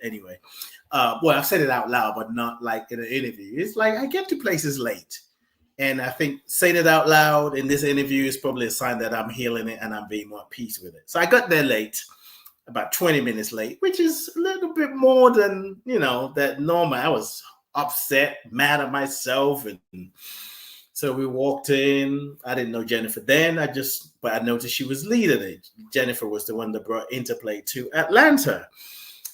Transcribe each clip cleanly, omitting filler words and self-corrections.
anyway. Well, I've said it out loud, but not like in an interview. It's like I get to places late. And I think saying it out loud in this interview is probably a sign that I'm healing it and I'm being more at peace with it. So I got there late, about 20 minutes late, which is a little bit more than, that normal. I was upset, mad at myself. And so we walked in. I didn't know Jennifer then. But I noticed she was leading it. Jennifer was the one that brought InterPlay to Atlanta.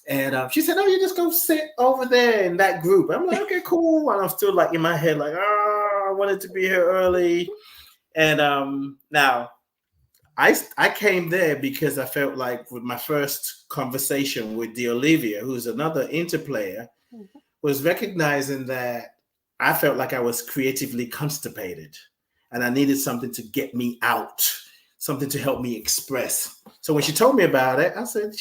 And she said, "Oh, you just go sit over there in that group." I'm like, "Okay, cool." And I'm still like in my head, like, "Oh, I wanted to be here early." And now I came there because I felt like with my first conversation with Olivia, who's another interplayer, was recognizing that I felt like I was creatively constipated and I needed something to get me out, something to help me express. So when she told me about it, I said,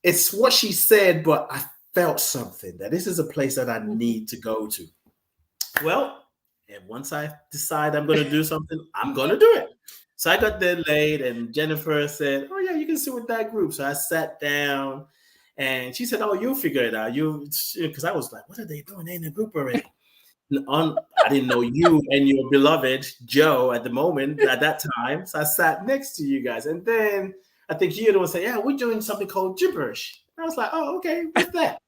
it's what she said, but I felt something that this is a place that I need to go to. Well, and once I decide I'm going to do something, I'm going to do it. So I got there late and Jennifer said, "Oh yeah, you can sit with that group." So I sat down and she said, "Oh, you'll figure it out." Because I was like, "What are they doing? They're in a group already." I didn't know you and your beloved Joe at that time. So I sat next to you guys. And then I think you're the one say, "Yeah, we're doing something called gibberish." I was like, "Oh, okay, what's that?"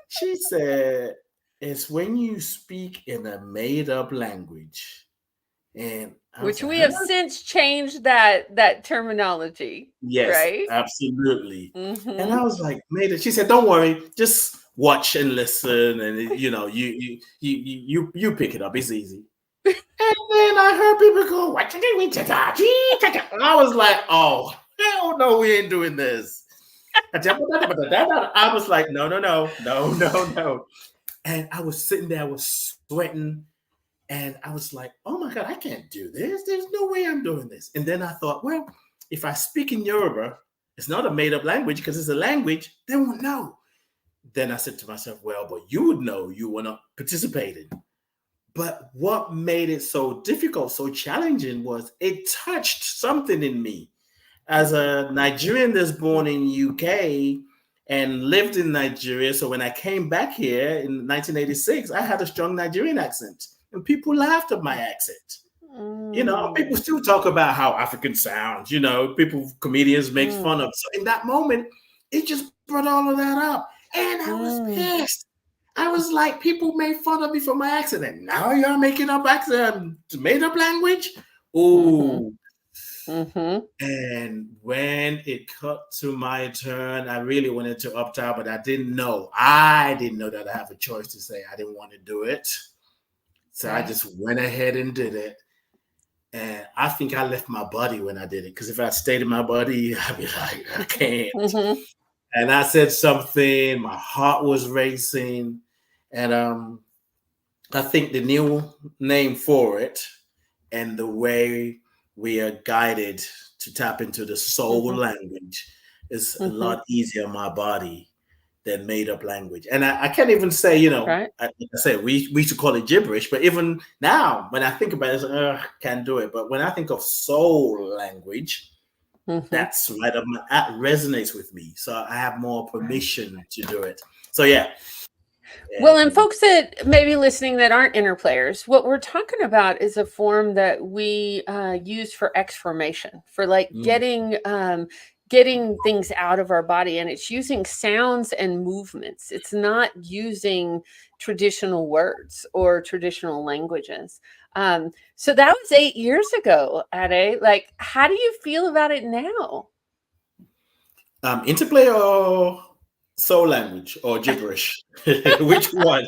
She said, "It's when you speak in a made-up language." And which we have since changed that terminology. Yes, right? absolutely. And I was like, "Made it." She said, "Don't worry, just watch and listen, and you pick it up. It's easy." And then I heard people go, "What you doing?" And I was like, "Oh, hell no, we ain't doing this." I was like, no. And I was sitting there, I was sweating. And I was like, "Oh my God, I can't do this. There's no way I'm doing this." And then I thought, well, if I speak in Yoruba, it's not a made up language because it's a language, they won't know. Then I said to myself, well, but you would know you were not participating. But what made it so difficult, so challenging was it touched something in me. As a Nigerian that's born in UK and lived in Nigeria, so when I came back here in 1986, I had a strong Nigerian accent. And people laughed at my accent. People still talk about how African sounds, comedians make fun of. So in that moment, it just brought all of that up. And I was pissed. I was like, people made fun of me for my accent. And now you're making up accent, made up language? Ooh. And when it cut to my turn, I really wanted to opt out, but I didn't know. I didn't know that I have a choice to say I didn't want to do it. So I just went ahead and did it. And I think I left my body when I did it. Because if I stayed in my body, I'd be like, I can't. And I said something, my heart was racing. And I think the new name for it and the way we are guided to tap into the soul language is a lot easier on my body than made up language. And I can't even say, like I said, we used to call it gibberish, but even now when I think about it, I can't do it. But when I think of soul language, that's right up that resonates with me. So I have more permission to do it. So yeah. Well, and folks that may be listening that aren't interplayers, what we're talking about is a form that we use for exformation, for like getting things out of our body, and it's using sounds and movements. It's not using traditional words or traditional languages. So that was 8 years ago, Ade. Like, how do you feel about it now? InterPlay or soul language or gibberish? Which one?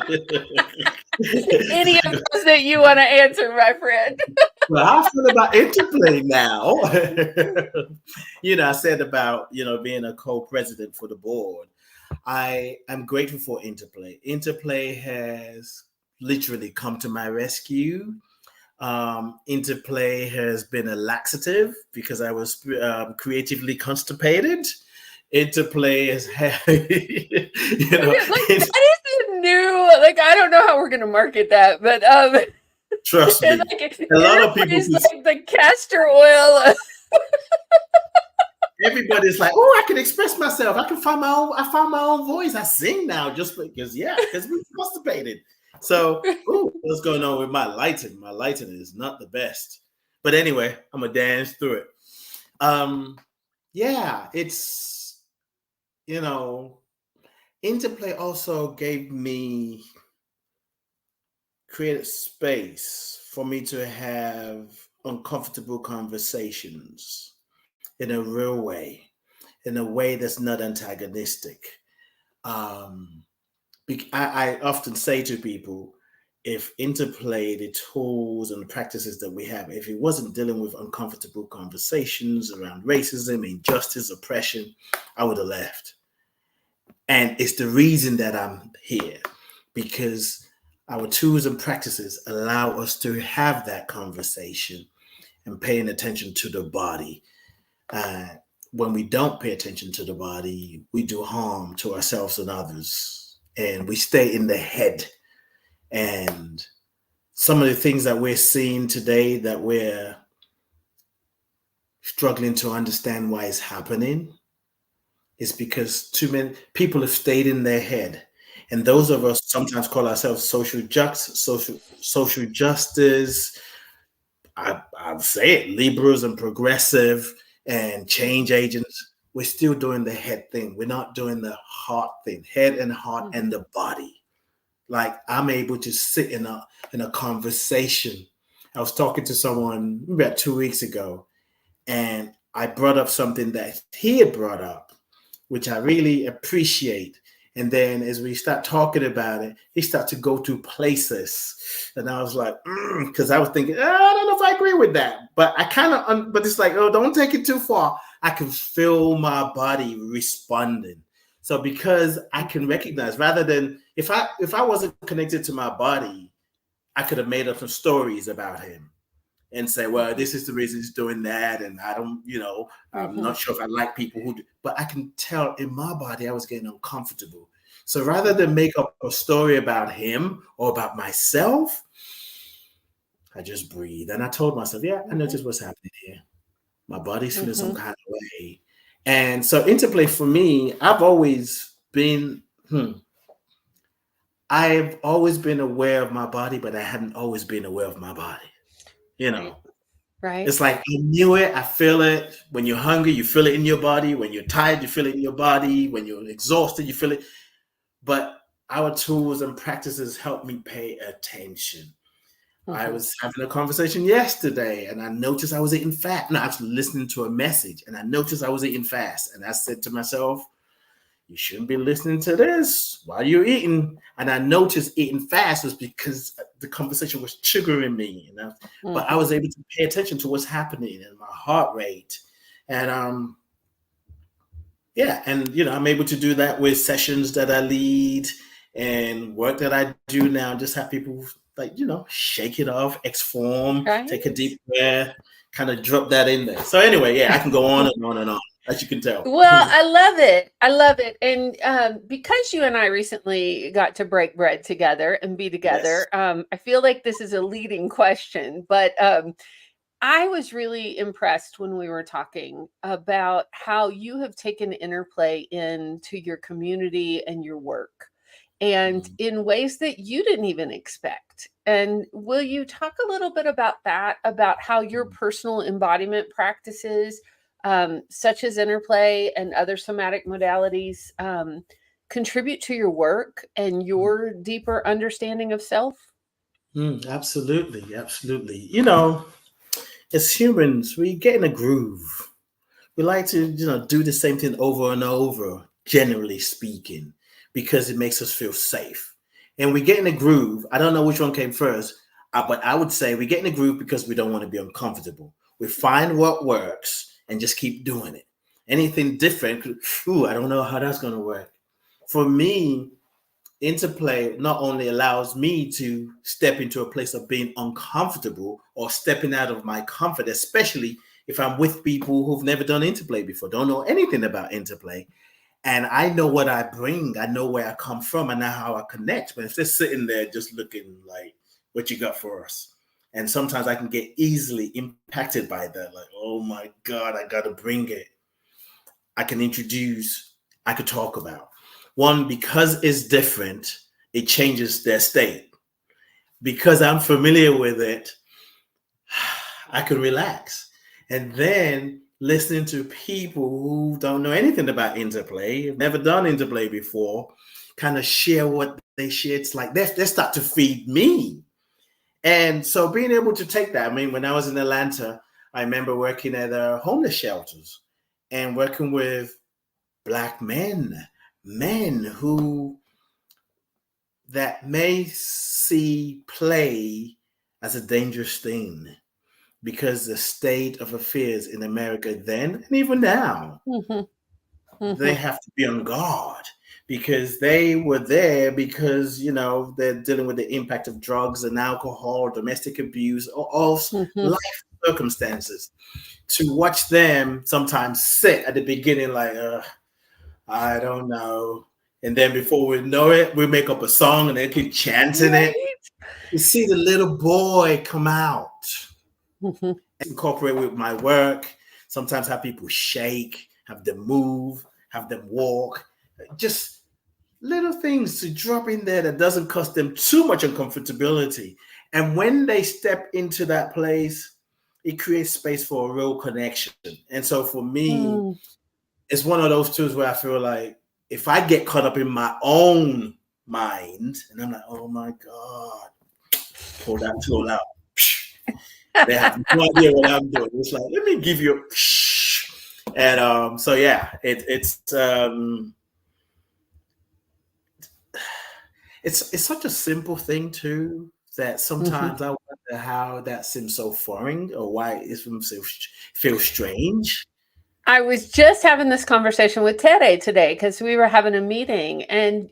Any of those that you want to answer, my friend. Well, I feel about InterPlay now. I said about, being a co-president for the board. I am grateful for InterPlay. InterPlay has literally come to my rescue. InterPlay has been a laxative because I was creatively constipated. InterPlay is that is the new, like, I don't know how we're gonna market that, but trust me, like, a lot of people like the castor oil. everybody's like, oh, I can express myself. I can find my own. I found my own voice. I sing now just because we're constipated. So, what's going on with my lighting? My lighting is not the best. But anyway, I'm gonna dance through it. It's InterPlay also gave me created space for me to have uncomfortable conversations in a real way, in a way that's not antagonistic. I often say to people, if InterPlay, the tools and the practices that we have, if it wasn't dealing with uncomfortable conversations around racism, injustice, oppression, I would have left. And it's the reason that I'm here, because our tools and practices allow us to have that conversation and paying attention to the body. When we don't pay attention to the body, we do harm to ourselves and others, and we stay in the head. And some of the things that we're seeing today that we're struggling to understand why it's happening is because too many people have stayed in their head. And those of us sometimes call ourselves social justice. I'd say it, liberals and progressive and change agents. We're still doing the head thing. We're not doing the heart thing, head and heart and the body. Like, I'm able to sit in a conversation. I was talking to someone about 2 weeks ago, and I brought up something that he had brought up, which I really appreciate. And then as we start talking about it, he started to go to places. And I was like, because I was thinking, I don't know if I agree with that. But I kind of, but it's like, oh, don't take it too far. I can feel my body responding. So because I can recognize, rather than, if I wasn't connected to my body, I could have made up some stories about him and say, well, this is the reason he's doing that. And I don't, I'm not sure if I like people who do, but I can tell in my body I was getting uncomfortable. So rather than make up a story about him or about myself, I just breathe. And I told myself, I noticed what's happening here. My body's feeling some kind of way. And so InterPlay for me, I've always been aware of my body, but I hadn't always been aware of my body. Right. It's like I knew it, I feel it. When you're hungry, you feel it in your body. When you're tired, you feel it in your body. When you're exhausted, you feel it. But our tools and practices help me pay attention. I was having a conversation yesterday and I noticed I was eating fat. No, I was listening to a message and I noticed I was eating fast. And I said to myself, you shouldn't be listening to this while you're eating. And I noticed eating fast was because the conversation was triggering me. But I was able to pay attention to what's happening and my heart rate. And I'm able to do that with sessions that I lead and work that I do now. Just have people shake it off, X-form, take a deep breath, kind of drop that in there. So anyway, I can go on and on and on, as you can tell. Well, I love it. And because you and I recently got to break bread together and be together, yes. I feel like this is a leading question, but I was really impressed when we were talking about how you have taken InterPlay into your community and your work, and in ways that you didn't even expect. And will you talk a little bit about that, about how your personal embodiment practices, such as InterPlay and other somatic modalities, contribute to your work and your deeper understanding of self? Absolutely. As humans, we get in a groove. We like to, do the same thing over and over, generally speaking, because it makes us feel safe. And we get in a groove. I don't know which one came first, but I would say we get in a groove because we don't want to be uncomfortable. We find what works and just keep doing it. Anything different, I don't know how that's going to work. For me, InterPlay not only allows me to step into a place of being uncomfortable or stepping out of my comfort, especially if I'm with people who've never done InterPlay before, don't know anything about InterPlay. And I know what I bring. I know where I come from. I know how I connect. But if they're sitting there just looking like, what you got for us? And sometimes I can get easily impacted by that. Like, oh my God, I got to bring it. I could talk about. One, because it's different, it changes their state. Because I'm familiar with it, I can relax. And then listening to people who don't know anything about InterPlay, have never done InterPlay before, kind of share what they share. It's like they start to feed me. And so being able to take that, I mean, when I was in Atlanta, I remember working at homeless shelters and working with Black men who that may see play as a dangerous thing because the state of affairs in America then and even now, they have to be on guard because they were there because, they're dealing with the impact of drugs and alcohol, domestic abuse, all life circumstances. To watch them sometimes sit at the beginning like, I don't know. And then before we know it, we make up a song and they keep chanting it. You see the little boy come out. Incorporate with my work. Sometimes have people shake, have them move, have them walk. Just little things to drop in there that doesn't cost them too much uncomfortability. And when they step into that place, it creates space for a real connection. And so for me, it's one of those tools where I feel like if I get caught up in my own mind and I'm like, oh my God, pull that tool out. They have no idea what I'm doing. It's like, let me give you a and so yeah, it's such a simple thing too that sometimes I wonder how that seems so foreign or why it feels strange. I was just having this conversation with Tere today because we were having a meeting, and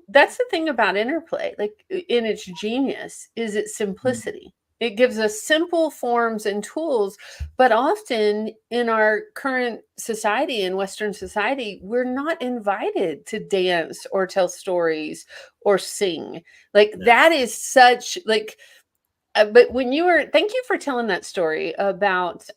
that's the thing about InterPlay, like in its genius, is its simplicity. It gives us simple forms and tools, but often in our current society, in Western society, we're not invited to dance or tell stories or sing. Like that is such like. But thank you for telling that story about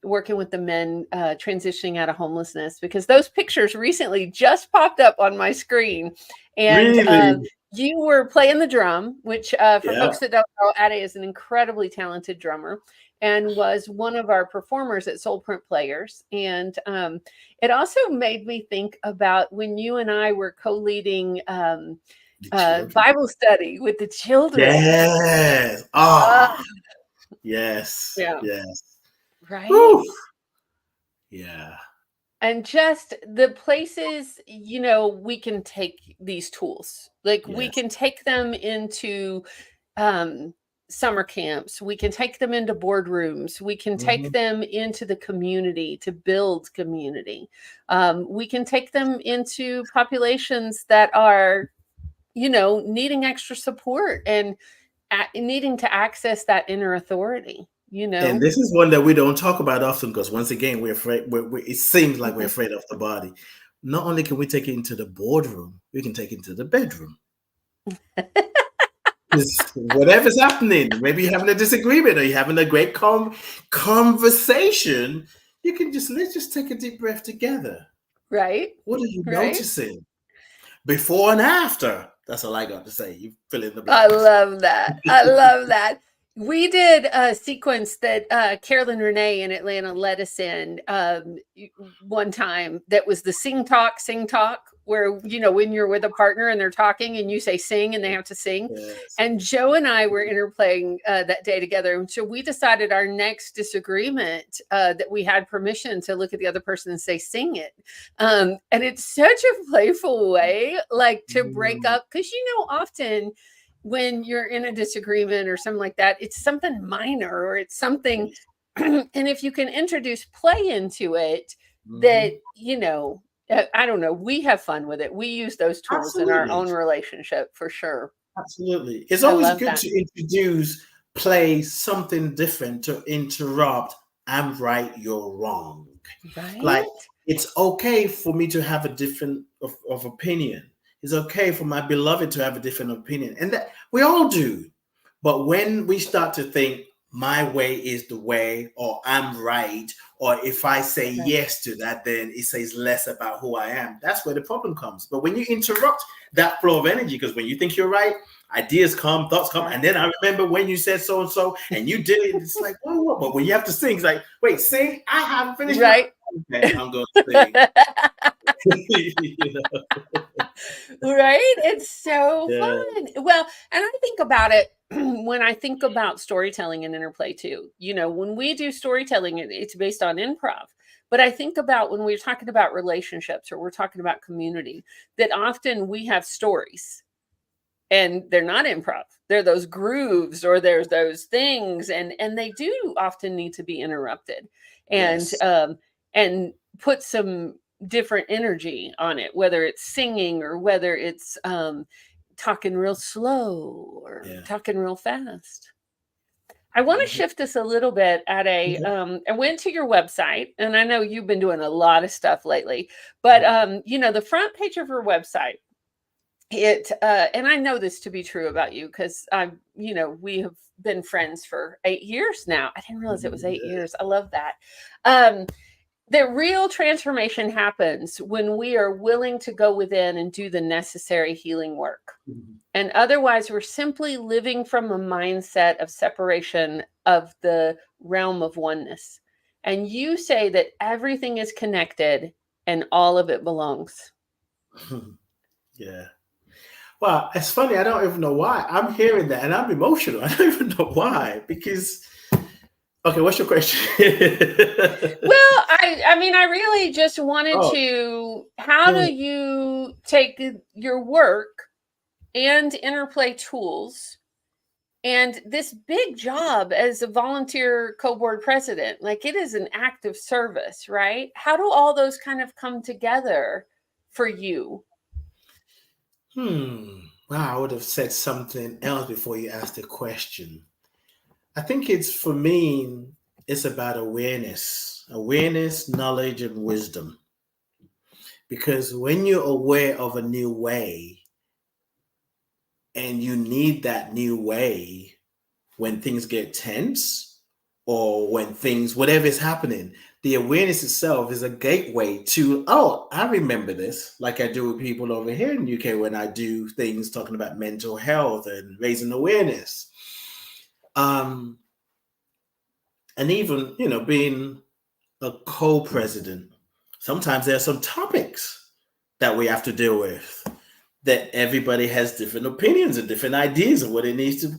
working with the men transitioning out of homelessness, because those pictures recently just popped up on my screen. And really? You were playing the drum, which for folks that don't know, Ade is an incredibly talented drummer and was one of our performers at Soul Print Players. And it also made me think about when you and I were co-leading Bible study with the children. Yes. Oh, yes. Yeah. Yes. Right. Woo. Yeah. And just the places, we can take these tools. Like we can take them into summer camps. We can take them into boardrooms. We can take them into the community to build community. We can take them into populations that are needing extra support and needing to access that inner authority, And this is one that we don't talk about often because once again, we're afraid. It seems like we're afraid of the body. Not only can we take it into the boardroom, we can take it into the bedroom. Whatever's happening, maybe you're having a disagreement or you're having a great conversation, let's just take a deep breath together. Right. What are you noticing? Before and after. That's all I got to say. You fill in the blanks. I love that. I love that. We did a sequence that Carolyn Renee in Atlanta led us in one time that was the sing talk, where, when you're with a partner and they're talking and you say sing and they have to sing. Yes. And Joe and I were interplaying that day together. And so we decided our next disagreement that we had permission to look at the other person and say, sing it. And it's such a playful way, like to break up, because, often when you're in a disagreement or something like that, it's something minor or it's something. And if you can introduce play into it, that, I don't know, we have fun with it. We use those tools in our own relationship for sure. Absolutely. It's always good to introduce play something different to interrupt. I'm right, you're wrong. Right. Like it's okay for me to have a different of opinion. It's okay for my beloved to have a different opinion. And that we all do. But when we start to think my way is the way, or I'm right, or if I say yes to that, then it says less about who I am. That's where the problem comes. But when you interrupt that flow of energy, because when you think you're right, ideas come, thoughts come, and then I remember when you said so and so, and you did it. It's like, whoa. But when you have to sing, it's like, wait, sing. I haven't finished. Right. Okay, I'm going to sing. You know? Right? It's so fun. Well, and I think about it when I think about storytelling and interplay too. You know, when we do storytelling, it's based on improv. But I think about when we're talking about relationships or we're talking about community, that often we have stories and they're not improv. They're those grooves or there's those things, and they do often need to be interrupted and put some different energy on it, whether it's singing or whether it's talking real slow or talking real fast. I want to shift this a little bit at I went to your website, and I know you've been doing a lot of stuff lately, but you know, the front page of your website, and I know this to be true about you because you know, we have been friends for 8 years now. I didn't realize it was 8 years. I love that. The real transformation happens when we are willing to go within and do the necessary healing work. And otherwise, we're simply living from a mindset of separation of the realm of oneness. And you say that everything is connected and all of it belongs. Yeah. Well, it's funny. I don't even know why. I'm hearing that and I'm emotional. I don't even know why. Because, okay, what's your question? Well, I mean, I really just wanted to, how do you take your work and interplay tools and this big job as a volunteer co-board president? Like, it is an act of service, right? How do all those kind of come together for you? Wow, I would have said something else before you asked the question. I think it's, for me, it's about awareness, knowledge, and wisdom. Because when you're aware of a new way and you need that new way when things get tense or when things, whatever is happening, the awareness itself is a gateway to, oh, I remember this, like I do with people over here in the UK when I do things talking about mental health and raising awareness. And even, you know, being a co-president, sometimes there are some topics that we have to deal with that everybody has different opinions and different ideas of what it needs to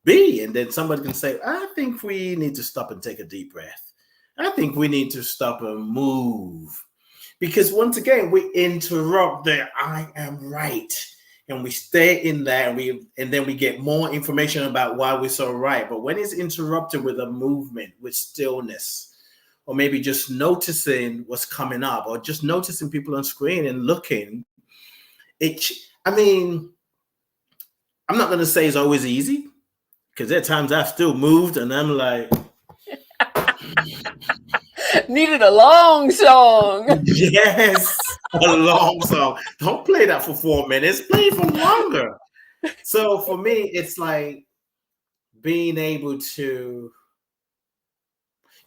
be. And then somebody can say, I think we need to stop and take a deep breath. I think we need to stop and move. Because once again, we interrupt the I am right. And we stay in there and then we get more information about why we're so right. But when it's interrupted with a movement, with stillness, or maybe just noticing what's coming up, or just noticing people on screen and looking, I mean, I'm not going to say it's always easy, because there are times I've still moved and I'm like, needed a long song. Yes, a long song. Don't play that for 4 minutes. Play it for longer. So for me, it's like being able to,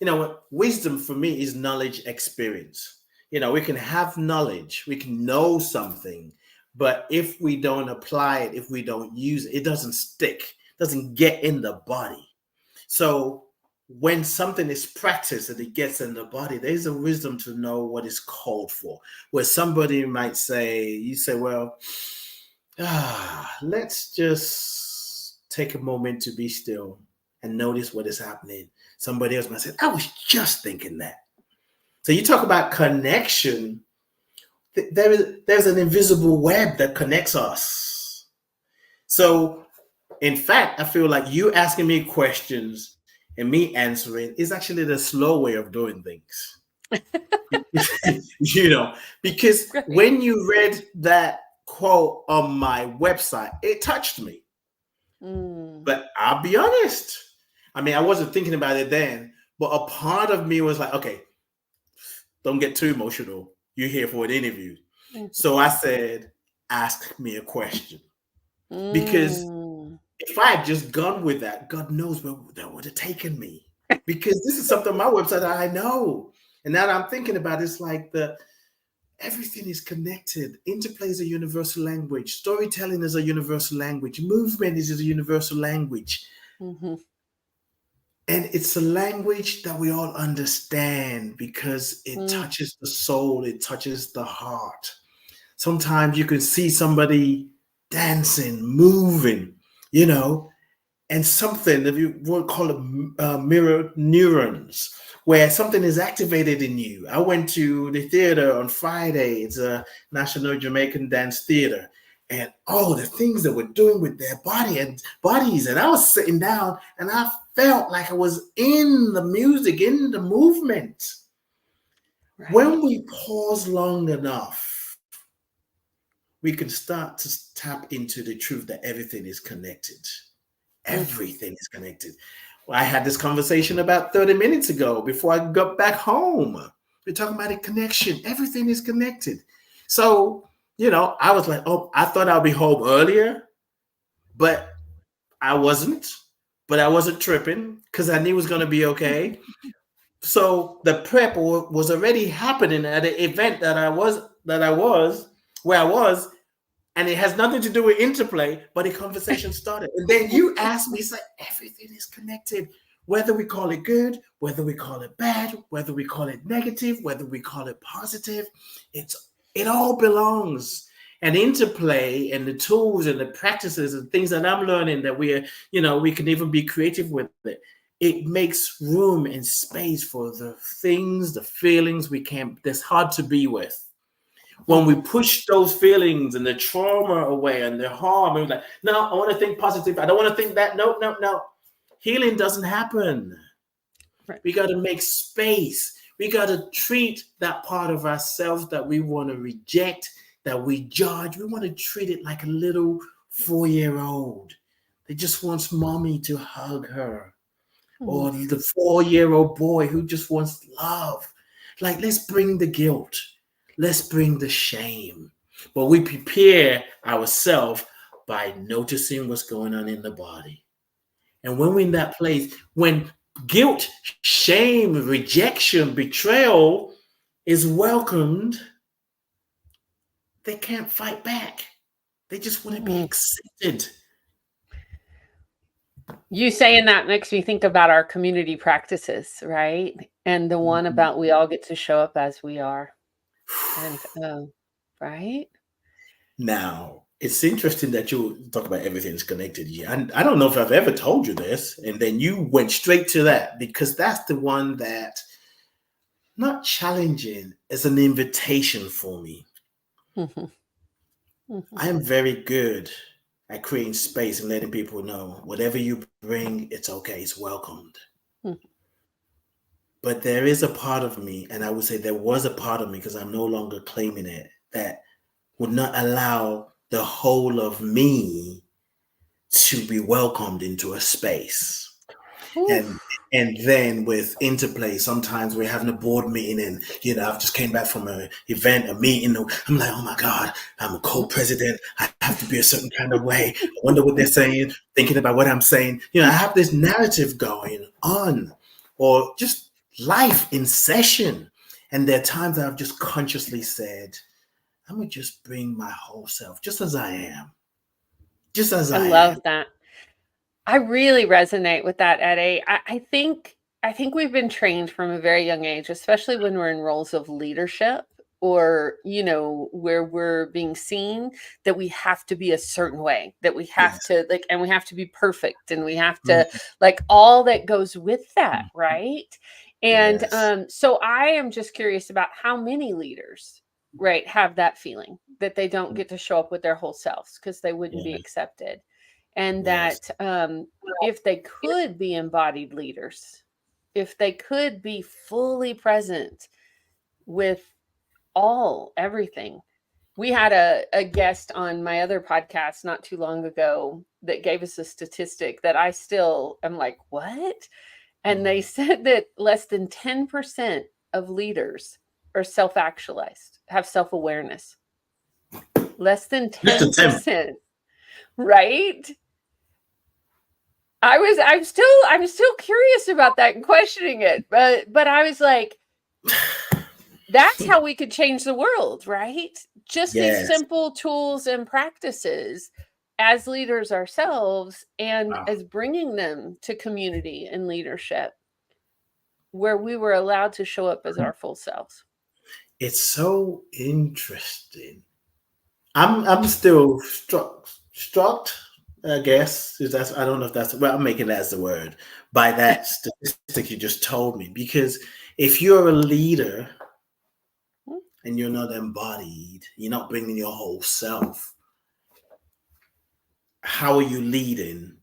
you know, wisdom for me is knowledge, experience. You know, we can have knowledge, we can know something, but if we don't apply it, if we don't use it, it doesn't stick, doesn't get in the body. So when something is practiced and it gets in the body, there's a wisdom to know what is called for. Where somebody might say, you say, well, let's just take a moment to be still and notice what is happening. Somebody else might say, I was just thinking that. So you talk about connection. There's an invisible web that connects us. So in fact, I feel like you asking me questions and me answering is actually the slow way of doing things. You know, because when you read that quote on my website, it touched me. But I'll be honest. I mean, I wasn't thinking about it then, but a part of me was like, okay, don't get too emotional. You're here for an interview. So I said, ask me a question. Because if I had just gone with that, God knows where that would have taken me. Because this is something on my website that I know. And now that I'm thinking about it, it's like everything is connected. Interplay is a universal language. Storytelling is a universal language. Movement is a universal language. Mm-hmm. And it's a language that we all understand because it touches the soul. It touches the heart. Sometimes you can see somebody dancing, moving, and something that you would call it mirror neurons, where something is activated in you. I went to the theater on Friday. It's a National Jamaican Dance Theater. And the things that we're doing with their bodies. And I was sitting down and I felt like I was in the music, in the movement. Right. When we pause long enough, we can start to tap into the truth that everything is connected. Everything is connected. Well, I had this conversation about 30 minutes ago before I got back home. We're talking about a connection. Everything is connected. So, I was like, I thought I'll be home earlier, but I wasn't. But I wasn't tripping because I knew it was going to be okay. So the prep was already happening at the event where I was. And it has nothing to do with Interplay, but the conversation started. And then you asked me, it's like, everything is connected. Whether we call it good, whether we call it bad, whether we call it negative, whether we call it positive, it all belongs. And Interplay and the tools and the practices and things that I'm learning that we can even be creative with it. It makes room and space for the things, the feelings that's hard to be with. When we push those feelings and the trauma away and the harm, and we're like, no, I want to think positive. I don't want to think that. No. Healing doesn't happen. Right. We got to make space. We got to treat that part of ourselves that we want to reject, that we judge. We want to treat it like a little 4-year-old that just wants mommy to hug her. Or the 4-year-old boy who just wants love. Like, let's bring the guilt. Let's bring the shame. But we prepare ourselves by noticing what's going on in the body. And when we're in that place, when guilt, shame, rejection, betrayal is welcomed, they can't fight back. They just want to be accepted. You saying that makes me think about our community practices, right? And the one about we all get to show up as we are. And right now, it's interesting that you talk about everything's connected. Yeah, I don't know if I've ever told you this, and then you went straight to that because that's the one that not challenging is an invitation for me. I am very good at creating space and letting people know whatever you bring, it's okay, it's welcomed. But there is a part of me, and I would say there was a part of me because I'm no longer claiming it, that would not allow the whole of me to be welcomed into a space. And then with Interplay, sometimes we're having a board meeting and, I've just came back from an event, a meeting. I'm like, oh my God, I'm a co-president. I have to be a certain kind of way. I wonder what they're saying, thinking about what I'm saying. I have this narrative going on, or just life in session. And there are times that I've just consciously said, I'm going to just bring my whole self, just as I am. Just as I am. I love that. I really resonate with that, Eddie. I think we've been trained from a very young age, especially when we're in roles of leadership or, where we're being seen, that we have to be a certain way, that we have to and we have to be perfect, and we have to all that goes with that. Right. And so I am just curious about how many leaders, right, have that feeling that they don't get to show up with their whole selves because they wouldn't be accepted. And that if they could be embodied leaders, if they could be fully present with everything. We had a guest on my other podcast not too long ago that gave us a statistic that I still am like, what? And they said that less than 10% of leaders are self-actualized, have self-awareness. Less than 10%, right? I'm still curious about that and questioning it, but I was like, that's how we could change the world, right? Just these Yes. simple tools and practices as leaders ourselves, and Wow. as bringing them to community and leadership where we were allowed to show up as our full selves. It's so interesting. I'm still struck, I guess. Is that's I don't know if that's well, I'm making that as the word by that statistic you just told me. Because if you're a leader and you're not embodied, you're not bringing your whole self, how are you leading?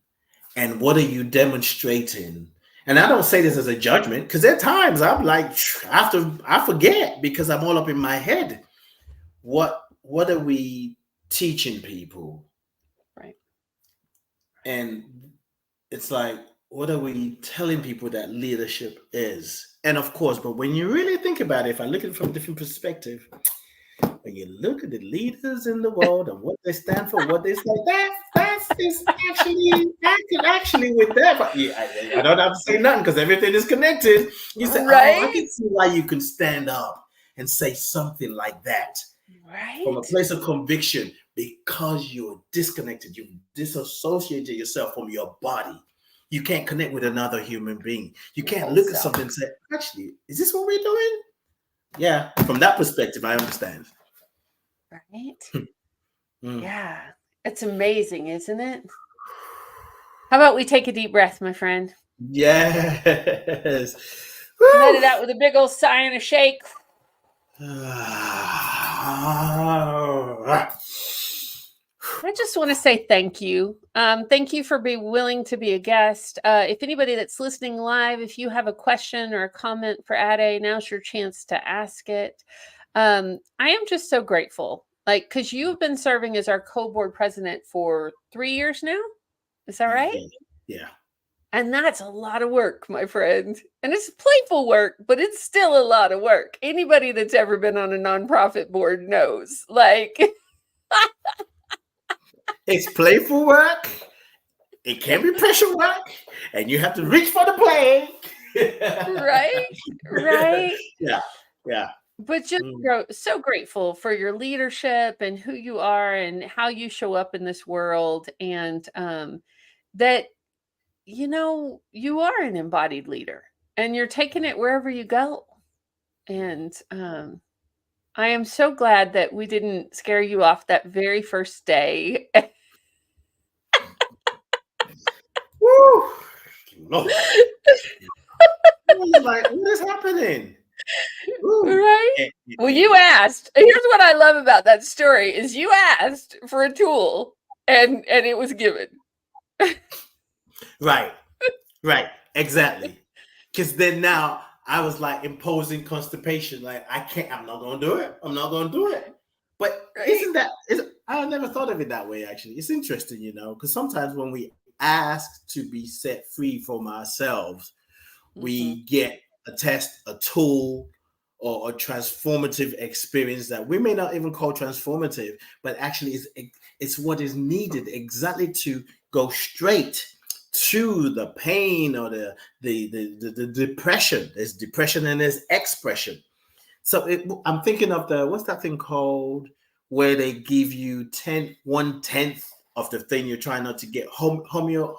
And what are you demonstrating? And I don't say this as a judgment, because there are times I'm like, I forget because I'm all up in my head. What are we teaching people? Right. And it's like, what are we telling people that leadership is? And of course, but when you really think about it, if I look at it from a different perspective, when you look at the leaders in the world and what they stand for, what they say, that's actually, I can actually with that. But yeah, I don't have to say nothing because everything is connected. You say, right? Oh, I can see why you can stand up and say something like that. Right. From a place of conviction, because you're disconnected, you've disassociated yourself from your body. You can't connect with another human being. You can't look at something and say, actually, is this what we're doing? Yeah, from that perspective, I understand. Right? Yeah. It's amazing, isn't it? How about we take a deep breath, my friend? Yes. Let it out with a big old sigh and a shake. I just want to say thank you. Thank you for being willing to be a guest. If anybody that's listening live, if you have a question or a comment for Ade, now's your chance to ask it. I am just so grateful, because you've been serving as our co-board president for 3 years now. Is that right? Yeah. And that's a lot of work, my friend. And it's playful work, but it's still a lot of work. Anybody that's ever been on a nonprofit board knows. It's playful work. It can be pressure work. And you have to reach for the play. Right. Yeah. But just so grateful for your leadership and who you are and how you show up in this world. And that, you are an embodied leader and you're taking it wherever you go. And I am so glad that we didn't scare you off that very first day. Woo! Lord. Like, what is happening? Right? Well, you asked. Here's what I love about that story is you asked for a tool and it was given. Right. Exactly. Because then now I was like imposing constipation. Like, I'm not going to do it. But I never thought of it that way, actually. It's interesting, because sometimes when we ask to be set free from ourselves, we get a test, a tool, or a transformative experience that we may not even call transformative, but actually it's what is needed exactly to go straight to the pain or the depression. There's depression and there's expression. So I'm thinking of what's that thing called where they give you 1/10 of the thing you're trying not to get, homeopathic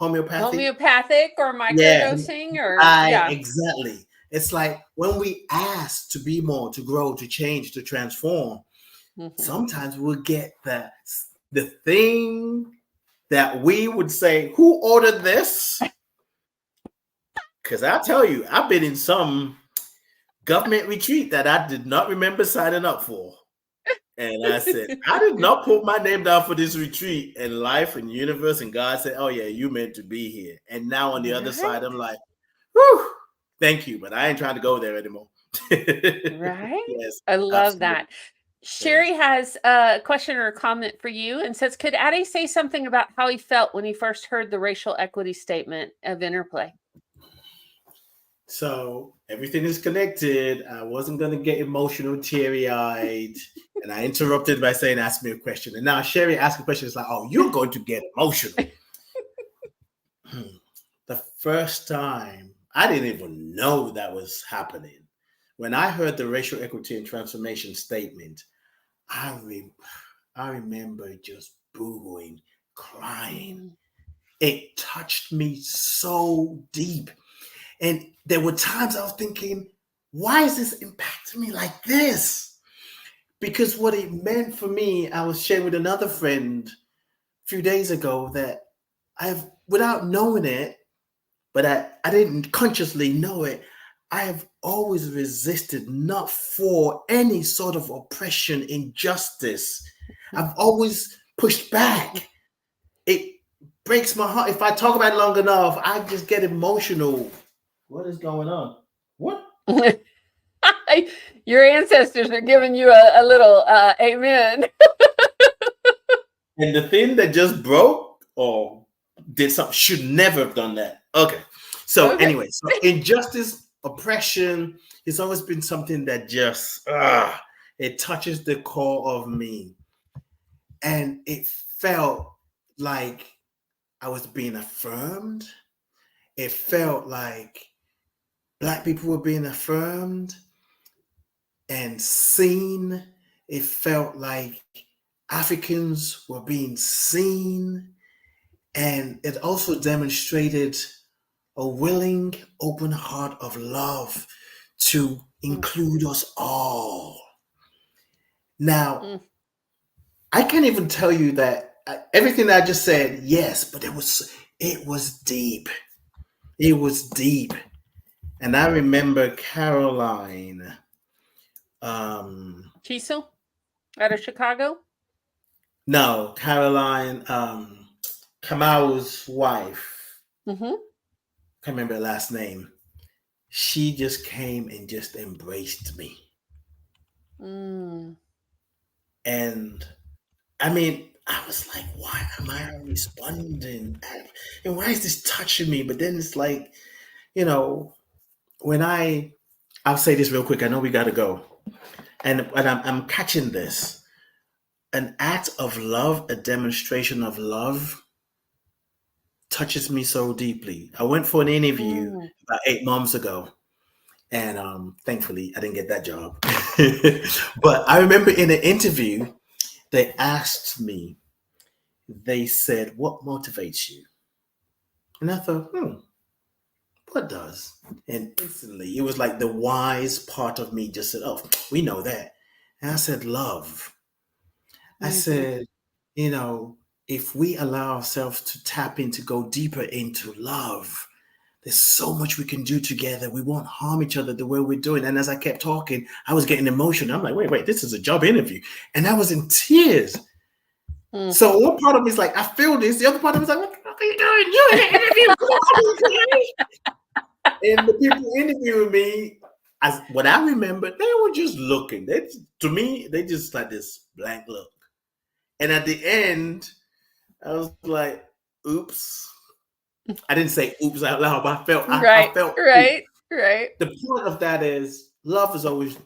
or microdosing exactly. It's like when we ask to be more, to grow, to change, to transform, sometimes we'll get the thing that we would say, who ordered this? Because I tell you, I've been in some government retreat that I did not remember signing up for. And I said, I did not put my name down for this retreat, and life and universe and God said, oh yeah, you meant to be here. And now on the other side, I'm like, whew, thank you, but I ain't trying to go there anymore. Right? Yes, I love absolutely. that. Sherry has a question or a comment for you and says, could Ade say something about how he felt when he first heard the racial equity statement of InterPlay? So everything is connected. I wasn't going to get emotional, teary-eyed, and I interrupted by saying, ask me a question. And now Sherry asked a question. It's like, oh, you're going to get emotional. first time, I didn't even know that was happening. When I heard the racial equity and transformation statement, I remember just booing, crying. It touched me so deep. And there were times I was thinking, why is this impacting me like this? Because what it meant for me, I was sharing with another friend a few days ago that without knowing it, but I didn't consciously know it, I have always resisted, not for any sort of oppression, injustice. I've always pushed back. It breaks my heart. If I talk about it long enough, I just get emotional. What is going on? What? Your ancestors are giving you a little amen. And the thing that just broke or did something should never have done that. Okay. So anyway, so injustice, oppression, it's always been something that just it touches the core of me. And it felt like I was being affirmed. It felt like Black people were being affirmed and seen. It felt like Africans were being seen. And it also demonstrated a willing, open heart of love to include us all. Now, I can't even tell you that everything I just said, yes, but it was deep. It was deep. And I remember Caroline. Cecil out of Chicago? No, Caroline, Kamau's wife. Mm-hmm. Can't remember her last name. She just came and just embraced me. And I mean, I was like, why am I responding? And why is this touching me? But then it's like, you know, when I'll say this real quick. I know we got to go. And I'm catching this. An act of love, a demonstration of love touches me so deeply. I went for an interview about 8 months ago. And thankfully, I didn't get that job. But I remember in an interview, they asked me, they said, what motivates you? And I thought, what does? And instantly, it was like the wise part of me just said, oh, we know that. And I said, love. I said, if we allow ourselves to tap into, go deeper into love, there's so much we can do together. We won't harm each other the way we're doing. And as I kept talking, I was getting emotional. I'm like, wait, this is a job interview. And I was in tears. So one part of me is like, I feel this. The other part of me is like, what are you doing? You're in an interview. And the people interviewing me, what I remember, they were just looking. To me, they just like this blank look. And at the end, I was like, oops. I didn't say oops out loud, but I felt right. The point of that is love is always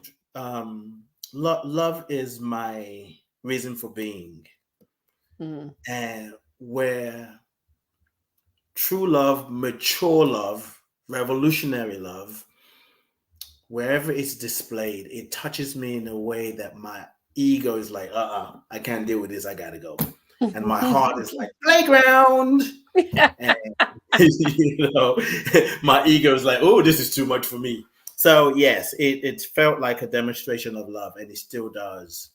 love is my reason for being. And where true love, mature love, revolutionary love, wherever it's displayed, it touches me in a way that my ego is like, I can't deal with this, I gotta go. And my heart is like, playground. And my ego is like, oh, this is too much for me. So yes, it felt like a demonstration of love, and it still does.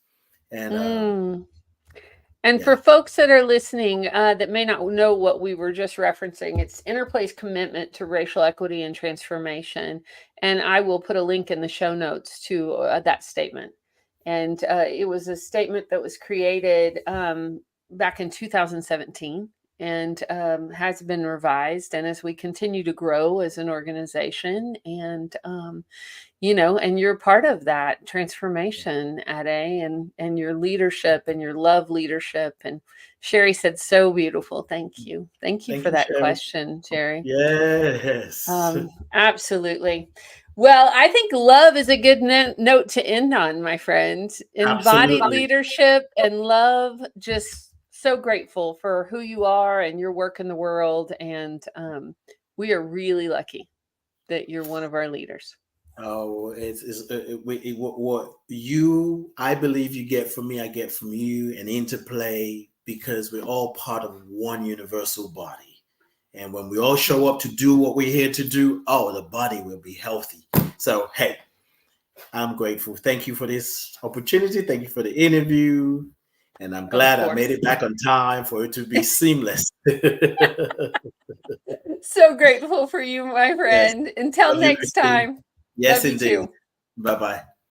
And for folks that are listening that may not know what we were just referencing, it's InterPlay's commitment to racial equity and transformation. And I will put a link in the show notes to that statement. And it was a statement that was created back in 2017 and has been revised. And as we continue to grow as an organization and and you're part of that transformation, Ade, and your leadership and your love leadership. And Sherry said, so beautiful. Thank you. Thank you for that question, Sherry. Yes. Absolutely. Well, I think love is a good note to end on, my friend. Embodied leadership and love. Just so grateful for who you are and your work in the world. And we are really lucky that you're one of our leaders. Oh, what you, I believe you get from me, I get from you, and InterPlay, because we're all part of one universal body. And when we all show up to do what we're here to do, the body will be healthy. So, hey, I'm grateful. Thank you for this opportunity. Thank you for the interview. And I'm glad I made it back on time for it to be seamless. So grateful for you, my friend. Yes. Until next time. Yes, Love indeed. Bye-bye.